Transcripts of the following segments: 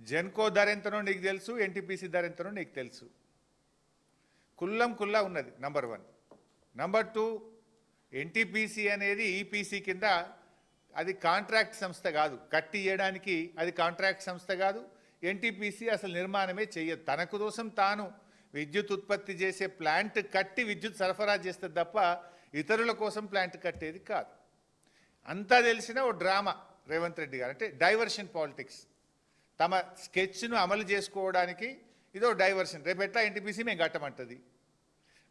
జెన్కో ధర ఎంతనో నీకు తెలుసు, ఎన్టీపీసీ ధర ఎంతనో నీకు తెలుసు. కుల్లం కుల్లా ఉన్నది. నంబర్ 1. నంబర్ 2, ఎన్టీపీసీ అనేది ఈపీసీ కింద అది కాంట్రాక్ట్ సంస్థ కాదు, కట్టి ఇవ్వడానికి అది కాంట్రాక్ట్ సంస్థ కాదు. ఎన్టీపీసీ అసలు నిర్మాణమే చేయదు. తనకు కోసం తాను విద్యుత్ ఉత్పత్తి చేసే ప్లాంట్ కట్టి విద్యుత్ సరఫరా చేస్తుంది తప్ప ఇతరుల కోసం ప్లాంట్ కట్టేది కాదు. అంతా తెలిసిన ఓ డ్రామా రేవంత్ రెడ్డి గారు, అంటే డైవర్షన్ పాలిటిక్స్. తమ స్కెచ్ను అమలు చేసుకోవడానికి ఇదో డైవర్షన్. రేపు ఎట్లా ఎన్టీపీసీ మేము కట్టమంటుంది.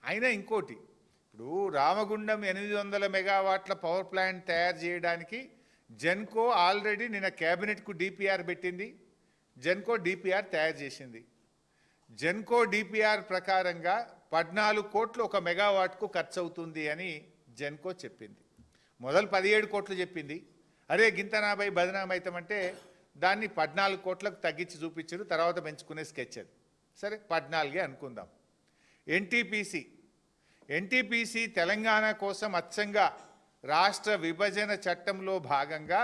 అయినా ఇంకోటి, ఇప్పుడు రామగుండం 800 మెగావాట్ల పవర్ ప్లాంట్ తయారు చేయడానికి జెన్కో ఆల్రెడీ నిన్న క్యాబినెట్కు డిపిఆర్ పెట్టింది. జెన్కో డిపిఆర్ తయారు చేసింది. జెన్కో డిపిఆర్ ప్రకారంగా 14 కోట్లు 1 మెగావాట్కు ఖర్చు అవుతుంది అని జెన్కో చెప్పింది. మొదలు 17 కోట్లు చెప్పింది. అరే గింత నాభై బదనామైతామంటే దాన్ని 14 కోట్లకు తగ్గించి చూపించారు. తర్వాత పెంచుకునే స్కెచ్ అది. సరే 14 అనుకుందాం. ఎన్టీపీసీ తెలంగాణ కోసం అచ్చంగా రాష్ట్ర విభజన చట్టంలో భాగంగా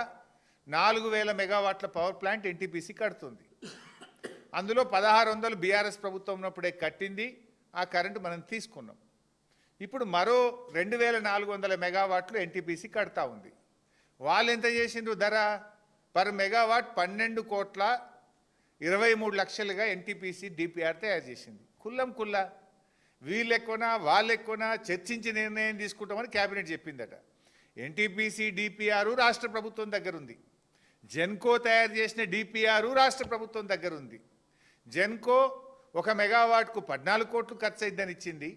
4000 మెగావాట్ల పవర్ ప్లాంట్ ఎన్టీపీసీ కడుతుంది. అందులో 1600 బీఆర్ఎస్ ప్రభుత్వం ఉన్నప్పుడే కట్టింది. ఆ కరెంటు మనం తీసుకున్నాం. ఇప్పుడు మరో 2400 మెగావాట్లు ఎన్టీపీసీ కడతా ఉంది. వాళ్ళు ఎంత చేసిండ్రు ధర? పర్ మెగావాట్ 12 కోట్ల 23 లక్షలుగా ఎన్టీపీసీ డిపిఆర్ తయారు చేసింది. కుల్లం కుల్లా వీళ్ళు ఎక్కువనా వాళ్ళు ఎక్కువనా చర్చించి నిర్ణయం తీసుకుంటామని క్యాబినెట్ చెప్పిందట. ఎన్టీపీసీ డిపిఆర్ రాష్ట్ర ప్రభుత్వం దగ్గర ఉంది. జెన్కో తయారు చేసిన డిపిఆర్ రాష్ట్ర ప్రభుత్వం దగ్గర ఉంది. జెన్కో 1 మెగావాట్కు 14 కోట్లు ఖర్చు అయిద్దని ఇచ్చింది.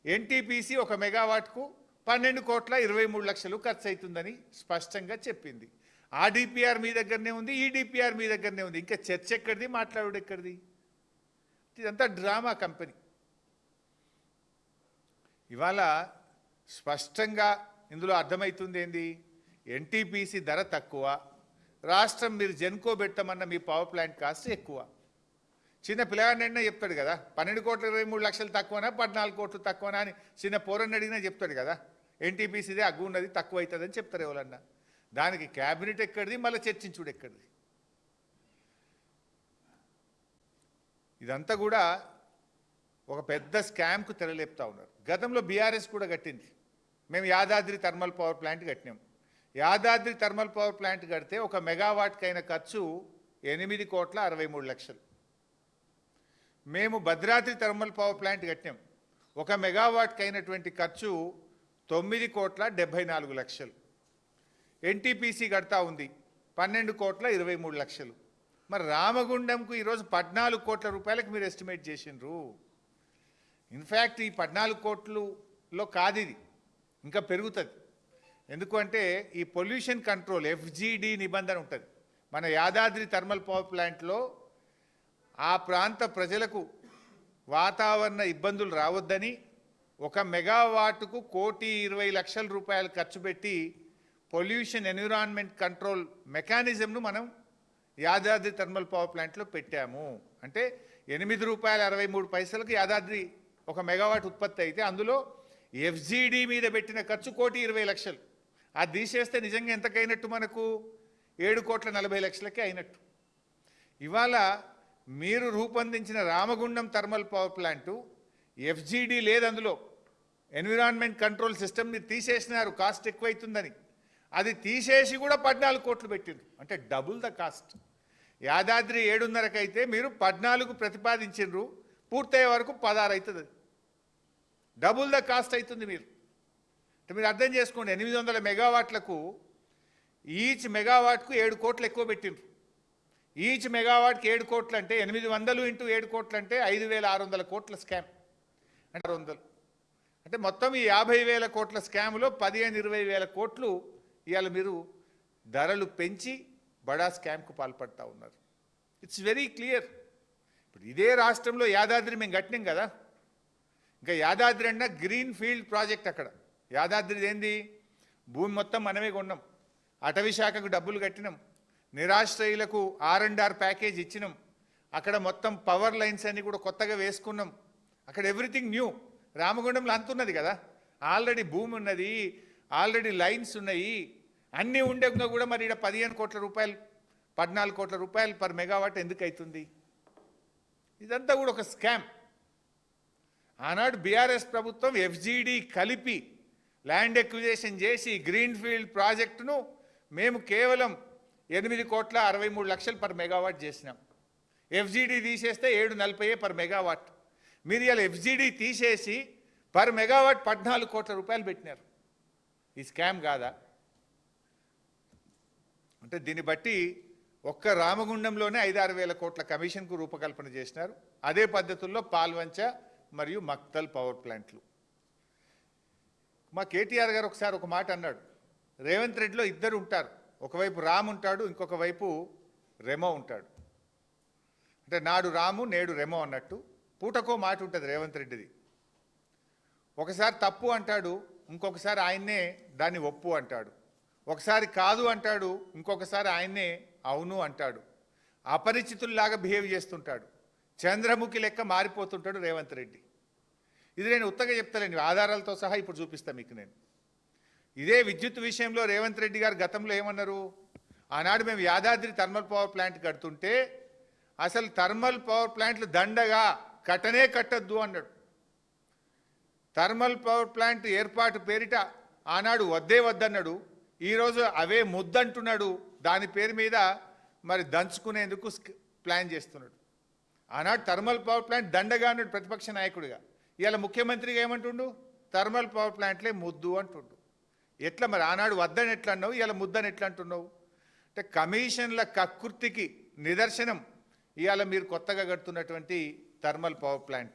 ఎన్టీపీసీ 1 మెగావాట్కు 12 కోట్ల 23 లక్షలు ఖర్చు అవుతుందని స్పష్టంగా చెప్పింది. ఆ డిపిఆర్ మీ దగ్గరనే ఉంది, ఈ డిపిఆర్ మీ దగ్గరనే ఉంది. ఇంకా చర్చ ఎక్కడిది, మాట్లాడు ఎక్కడిది? ఇదంతా డ్రామా కంపెనీ. ఇవాళ స్పష్టంగా ఇందులో అర్థమవుతుంది ఏంది? ఎన్టీపీసీ ధర తక్కువ, రాష్ట్రం మీరు జెన్కో పెట్టమన్న మీ పవర్ ప్లాంట్ కాస్ట్ ఎక్కువ. చిన్న పిల్లగాడినైనా చెప్తాడు కదా, 12 కోట్ల 23 లక్షలు తక్కువనా 14 కోట్లు తక్కువనా అని చిన్న పోరన్ని అడిగినా చెప్తాడు కదా. ఎన్టీపీసీదే అగ్గు ఉన్నది, తక్కువ అవుతుందని చెప్తారు ఎవరన్నా. దానికి క్యాబినెట్ ఎక్కడిది, మళ్ళీ చర్చించుడు ఎక్కడిది? ఇదంతా కూడా ఒక పెద్ద స్కామ్కు తెరలేపుతా ఉన్నారు. గతంలో బీఆర్ఎస్ కూడా కట్టింది. మేము యాదాద్రి థర్మల్ పవర్ ప్లాంట్ కట్టినాం. యాదాద్రి థర్మల్ పవర్ ప్లాంట్ కడితే 1 మెగావాట్కి అయిన ఖర్చు 8 కోట్ల 63 లక్షలు. మేము భద్రాద్రి థర్మల్ పవర్ ప్లాంట్ కట్టినాం. 1 మెగావాట్కి అయినటువంటి ఖర్చు 9 కోట్ల 74 లక్షలు. ఎన్టీపీసీ కడతా ఉంది 12 కోట్ల 23 లక్షలు. మరి రామగుండంకు ఈరోజు 14 కోట్ల రూపాయలకు మీరు ఎస్టిమేట్ చేసిండ్రు. ఇన్ఫ్యాక్ట్ ఈ 14 కోట్లలో కాదు, ఇది ఇంకా పెరుగుతుంది. ఎందుకంటే ఈ పొల్యూషన్ కంట్రోల్ FGD నిబంధన ఉంటుంది. మన యాదాద్రి థర్మల్ పవర్ ప్లాంట్లో ఆ ప్రాంత ప్రజలకు వాతావరణ ఇబ్బందులు రావద్దని 1 మెగావాటుకు 1,20,00,000 రూపాయలు ఖర్చు పెట్టి పొల్యూషన్ ఎన్విరాన్మెంట్ కంట్రోల్ మెకానిజంను మనం యాదాద్రి థర్మల్ పవర్ ప్లాంట్లో పెట్టాము. అంటే ₹8.63 యాదాద్రి 1 మెగావాట్ ఉత్పత్తి అయితే అందులో FGD మీద పెట్టిన ఖర్చు 1,20,00,000. అది తీసేస్తే నిజంగా ఎంతకైనట్టు? మనకు 7,40,00,000కే అయినట్టు. ఇవాళ మీరు రూపొందించిన Ramagundam thermal power plant FGD లేదు, అందులో ఎన్విరాన్మెంట్ కంట్రోల్ సిస్టమ్ మీరు తీసేసినారు కాస్ట్ ఎక్కువైతుందని. అది తీసేసి కూడా 14 కోట్లు పెట్టిండ్రు. అంటే డబుల్ ద కాస్ట్. యాదాద్రి 7.5 అయితే మీరు 14 ప్రతిపాదించిండ్రు, పూర్తయ్యే వరకు 16 అవుతుంది. డబుల్ ద కాస్ట్ అవుతుంది. మీరు అర్థం చేసుకోండి. 800 మెగావాట్లకు ఈచ్ మెగావాట్కు 7 కోట్లు ఎక్కువ పెట్టిండ్రు. ఈచ్ మెగావాట్కి 7 కోట్లు అంటే 800 ఇంటూ 7 కోట్లు అంటే 5,600 కోట్ల స్కామ్. అంటే 600 అంటే మొత్తం ఈ 50,000 కోట్ల స్కామ్లో 15-20,000 కోట్లు ఇవాళ మీరు ధరలు పెంచి బడా స్కామ్కు పాల్పడతా ఉన్నారు. It's very clear. ఇప్పుడు ఇదే రాష్ట్రంలో యాదాద్రి మేము కట్టినాం కదా. ఇంకా యాదాద్రి అన్న గ్రీన్ ఫీల్డ్ ప్రాజెక్ట్. అక్కడ యాదాద్రిది ఏంది? భూమి మొత్తం మనమే కొన్నాం, అటవీ శాఖకు డబ్బులు కట్టినాం, నిరాశ్రయులకు R&R ప్యాకేజ్ ఇచ్చినాం, అక్కడ మొత్తం పవర్ లైన్స్ అన్ని కూడా కొత్తగా వేసుకున్నాం. అక్కడ ఎవ్రీథింగ్ న్యూ. రామగుండంలో అంతున్నది కదా, ఆల్రెడీ భూమి ఉన్నది, ఆల్రెడీ లైన్స్ ఉన్నాయి, అన్నీ ఉండేగా కూడా మరి ఇక్కడ 15 కోట్ల రూపాయలు 14 కోట్ల రూపాయలు పర్ మెగావాట్ ఎందుకు అవుతుంది? ఇదంతా కూడా ఒక స్కామ్. ఆనాడు బీఆర్ఎస్ ప్రభుత్వం ఎఫ్జీడీ కలిపి ల్యాండ్ ఎక్విజేషన్ చేసి గ్రీన్ ఫీల్డ్ ప్రాజెక్టును మేము కేవలం 8,63,00,000 పర్ మెగావాట్ చేసినాం. ఎఫ్జీడీ తీసేస్తే 740 పర్ మెగావాట్. మీరు ఇలా ఎఫ్జీడీ తీసేసి పర్ మెగావాట్ 14 కోట్ల రూపాయలు పెట్టినారు. ఈ స్కామ్ కాదా? అంటే దీన్ని బట్టి ఒక్క రామగుండంలోనే 5-6 వేల కోట్ల కమిషన్కు రూపకల్పన చేసినారు. అదే పద్ధతుల్లో పాల్వంచ మరియు మక్తల్ పవర్ ప్లాంట్లు. మా కేటీఆర్ గారు ఒకసారి ఒక మాట అన్నాడు, రేవంత్ రెడ్డిలో ఇద్దరు ఉంటారు, ఒకవైపు రామ్ ఉంటాడు, ఇంకొక వైపు రెమో ఉంటాడు. అంటే నాడు రాము నేడు రెమో అన్నట్టు పూటకో మాట ఉంటుంది రేవంత్ రెడ్డిది. ఒకసారి తప్పు అంటాడు, ఇంకొకసారి ఆయన్నే దాన్ని ఒప్పు అంటాడు. ఒకసారి కాదు అంటాడు, ఇంకొకసారి ఆయన్నే అవును అంటాడు. అపరిచితుల్లాగా బిహేవ్ చేస్తుంటాడు. చంద్రముఖి లెక్క మారిపోతుంటాడు రేవంత్ రెడ్డి. ఇది నేను ఉత్తగా చెప్తానండి, ఆధారాలతో సహా ఇప్పుడు చూపిస్తాను మీకు నేను. ఇదే విద్యుత్ విషయంలో రేవంత్ రెడ్డి గారు గతంలో ఏమన్నారు? ఆనాడు మేము యాదాద్రి థర్మల్ పవర్ ప్లాంట్ కడుతుంటే అసలు థర్మల్ పవర్ ప్లాంట్లు దండగా కట్టనే కట్టద్దు అన్నాడు. థర్మల్ పవర్ ప్లాంట్ ఏర్పాటు పేరిట ఆనాడు వద్దే వద్దన్నాడు. ఈరోజు అవే ముద్దంటున్నాడు. దాని పేరు మీద మరి దంచుకునేందుకు ప్లాన్ చేస్తున్నాడు. ఆనాడు థర్మల్ పవర్ ప్లాంట్ దండగా అన్నాడు ప్రతిపక్ష నాయకుడిగా. ఇవాళ ముఖ్యమంత్రిగా ఏమంటుండు? థర్మల్ పవర్ ప్లాంట్లే ముద్దు అంటుండు. ఎట్లా మరి? ఆనాడు వద్దని ఎట్లా అన్నావు, ఇవాళ ముద్దని ఎట్లా అంటున్నావు? అంటే కమిషన్ల కక్కుర్తికి నిదర్శనం ఇవాళ మీరు కొత్తగా కడుతున్నటువంటి థర్మల్ పవర్ ప్లాంట్.